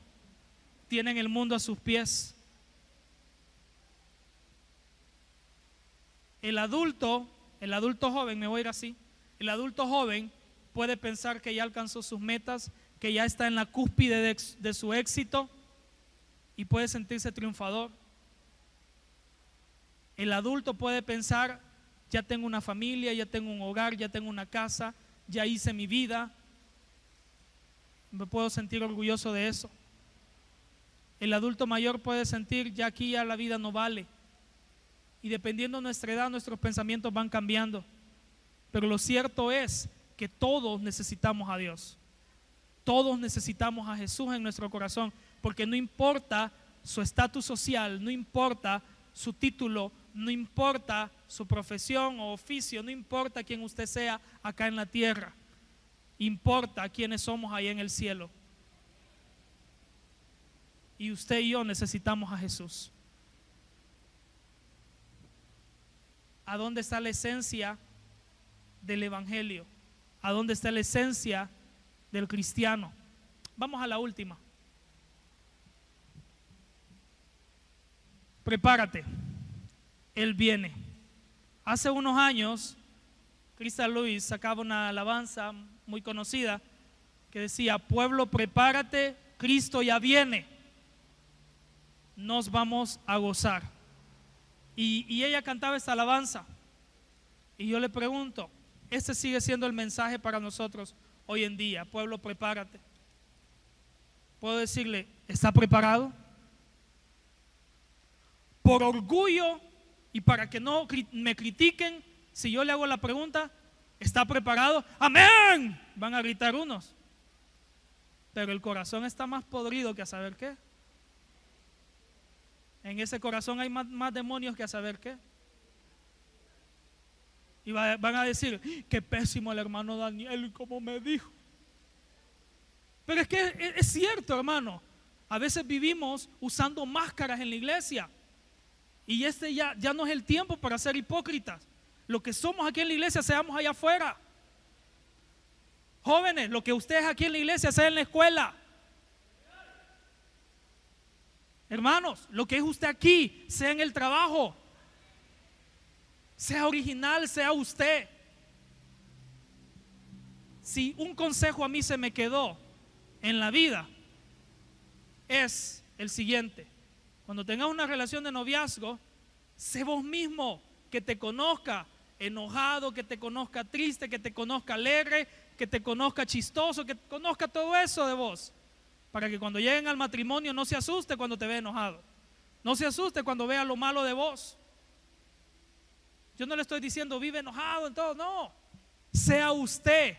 tienen el mundo a sus pies. El adulto joven, me voy a ir así, el adulto joven puede pensar que ya alcanzó sus metas, que ya está en la cúspide de su éxito y puede sentirse triunfador. El adulto puede pensar, ya tengo una familia, ya tengo un hogar, ya tengo una casa, ya hice mi vida, me puedo sentir orgulloso de eso. El adulto mayor puede sentir, ya aquí ya la vida no vale. Y dependiendo de nuestra edad, nuestros pensamientos van cambiando. Pero lo cierto es que todos necesitamos a Dios. Todos necesitamos a Jesús en nuestro corazón, porque no importa su estatus social, no importa su título, no importa su profesión o oficio, no importa quién usted sea acá en la tierra, importa quiénes somos ahí en el cielo. Y usted y yo necesitamos a Jesús. ¿A dónde está la esencia del evangelio? ¿A dónde está la esencia del cristiano? Vamos a la última. Prepárate, Él viene. Hace unos años, Crystal Lewis sacaba una alabanza muy conocida que decía: pueblo, prepárate, Cristo ya viene, nos vamos a gozar. Y ella cantaba esta alabanza. Y yo le pregunto, este sigue siendo el mensaje para nosotros hoy en día: pueblo, prepárate. Puedo decirle, ¿está preparado? Por orgullo y para que no me critiquen, si yo le hago la pregunta, ¿está preparado? ¡Amén! Van a gritar unos. Pero el corazón está más podrido que a saber qué. En ese corazón hay más demonios que a saber qué. Y van a decir, qué pésimo el hermano Daniel, como me dijo. Pero es que es cierto, hermano. A veces vivimos usando máscaras en la iglesia. Y ya no es el tiempo para ser hipócritas. Lo que somos aquí en la iglesia, seamos allá afuera. Jóvenes, lo que ustedes aquí en la iglesia, sea en la escuela. Hermanos, lo que es usted aquí, sea en el trabajo. Sea original, sea usted. Si un consejo a mí se me quedó en la vida, es el siguiente: cuando tengas una relación de noviazgo, sé vos mismo, que te conozca enojado, que te conozca triste, que te conozca alegre, que te conozca chistoso, que conozca todo eso de vos, para que cuando lleguen al matrimonio no se asuste cuando te ve enojado, no se asuste cuando vea lo malo de vos. Yo no le estoy diciendo vive enojado en todo, no. Sea usted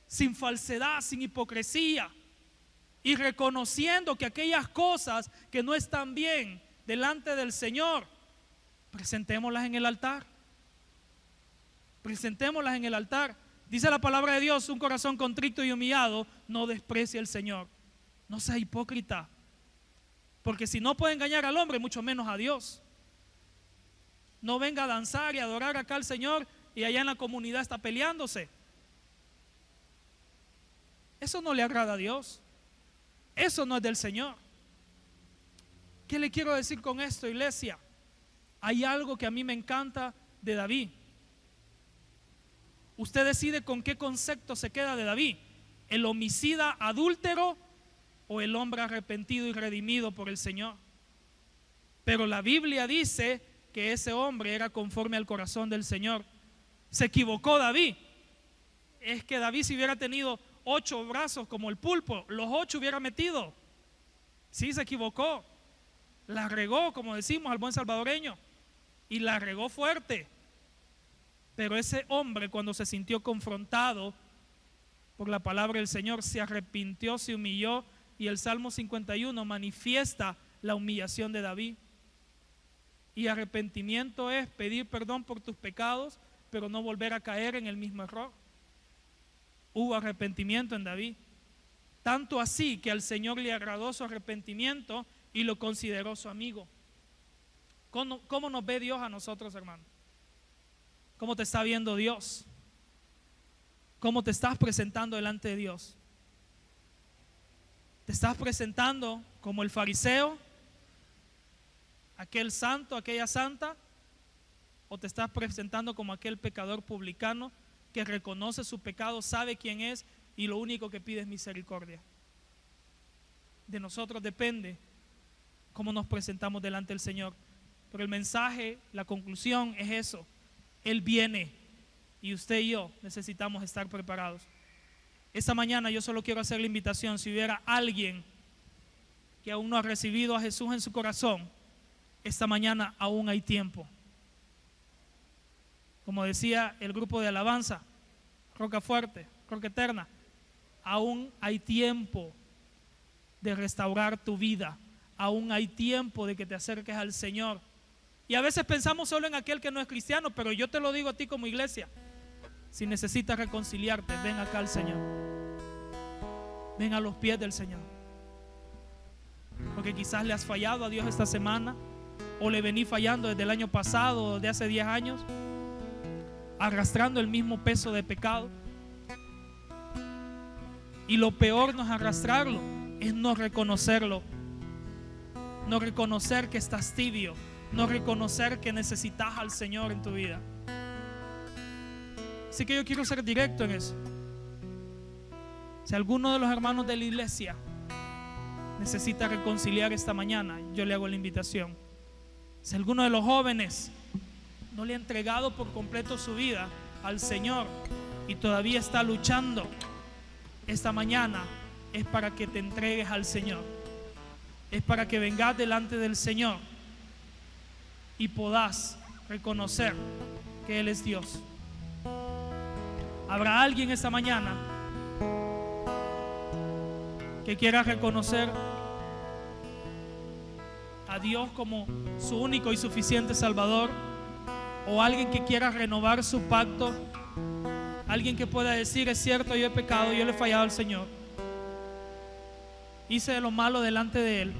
sin falsedad, sin hipocresía, y reconociendo que aquellas cosas que no están bien delante del Señor, presentémoslas en el altar. Presentémoslas en el altar. Dice la palabra de Dios: un corazón contrito y humillado no desprecia el Señor. No sea hipócrita, porque si no puede engañar al hombre, mucho menos a Dios. No venga a danzar y adorar acá al Señor y allá en la comunidad está peleándose. Eso no le agrada a Dios. Eso no es del Señor. ¿Qué le quiero decir con esto, iglesia? Hay algo que a mí me encanta de David. Usted decide con qué concepto se queda de David: el homicida adúltero o el hombre arrepentido y redimido por el Señor. Pero la Biblia dice que ese hombre era conforme al corazón del Señor. Se equivocó David. Es que David, si hubiera tenido 8 brazos como el pulpo, los 8 hubiera metido. Sí, se equivocó. La regó, como decimos al buen salvadoreño, y la regó fuerte. Pero ese hombre, cuando se sintió confrontado por la palabra del Señor, se arrepintió, se humilló, y el Salmo 51 manifiesta la humillación de David. Y arrepentimiento es pedir perdón por tus pecados, pero no volver a caer en el mismo error. Hubo arrepentimiento en David, tanto así que al Señor le agradó su arrepentimiento y lo consideró su amigo. ¿Cómo nos ve Dios a nosotros, hermano? ¿Cómo te está viendo Dios? ¿Cómo te estás presentando delante de Dios? ¿Te estás presentando como el fariseo, aquel santo, aquella santa? ¿O te estás presentando como aquel pecador publicano que reconoce su pecado, sabe quién es y lo único que pide es misericordia? De nosotros depende cómo nos presentamos delante del Señor. Pero el mensaje, la conclusión es eso: Él viene y usted y yo necesitamos estar preparados. Esta mañana yo solo quiero hacer la invitación: si hubiera alguien que aún no ha recibido a Jesús en su corazón, esta mañana aún hay tiempo. Como decía el grupo de alabanza, Roca Fuerte, Roca Eterna, aún hay tiempo de restaurar tu vida, aún hay tiempo de que te acerques al Señor. Y a veces pensamos solo en aquel que no es cristiano, pero yo te lo digo a ti como iglesia: si necesitas reconciliarte, ven acá al Señor, ven a los pies del Señor, porque quizás le has fallado a Dios esta semana, o le vení fallando desde el año pasado o de hace 10 años, arrastrando el mismo peso de pecado. Y lo peor no es arrastrarlo, es no reconocerlo, no reconocer que estás tibio, no reconocer que necesitas al Señor en tu vida. Así que yo quiero ser directo en eso. Si alguno de los hermanos de la iglesia necesita reconciliar esta mañana, yo le hago la invitación. Si alguno de los jóvenes no le ha entregado por completo su vida al Señor y todavía está luchando, esta mañana es para que te entregues al Señor, es para que vengas delante del Señor y podás reconocer que Él es Dios. ¿Habrá alguien esta mañana que quiera reconocer a Dios como su único y suficiente Salvador? ¿O alguien que quiera renovar su pacto? Alguien que pueda decir: es cierto, yo he pecado, yo le he fallado al Señor, hice lo malo delante de Él.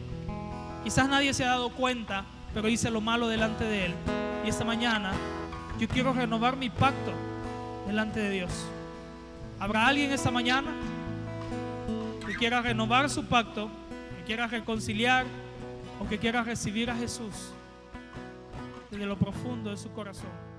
Quizás nadie se ha dado cuenta, pero hice lo malo delante de Él, y esta mañana yo quiero renovar mi pacto delante de Dios. ¿Habrá alguien esta mañana que quiera renovar su pacto, que quiera reconciliar, o que quiera recibir a Jesús desde lo profundo de su corazón?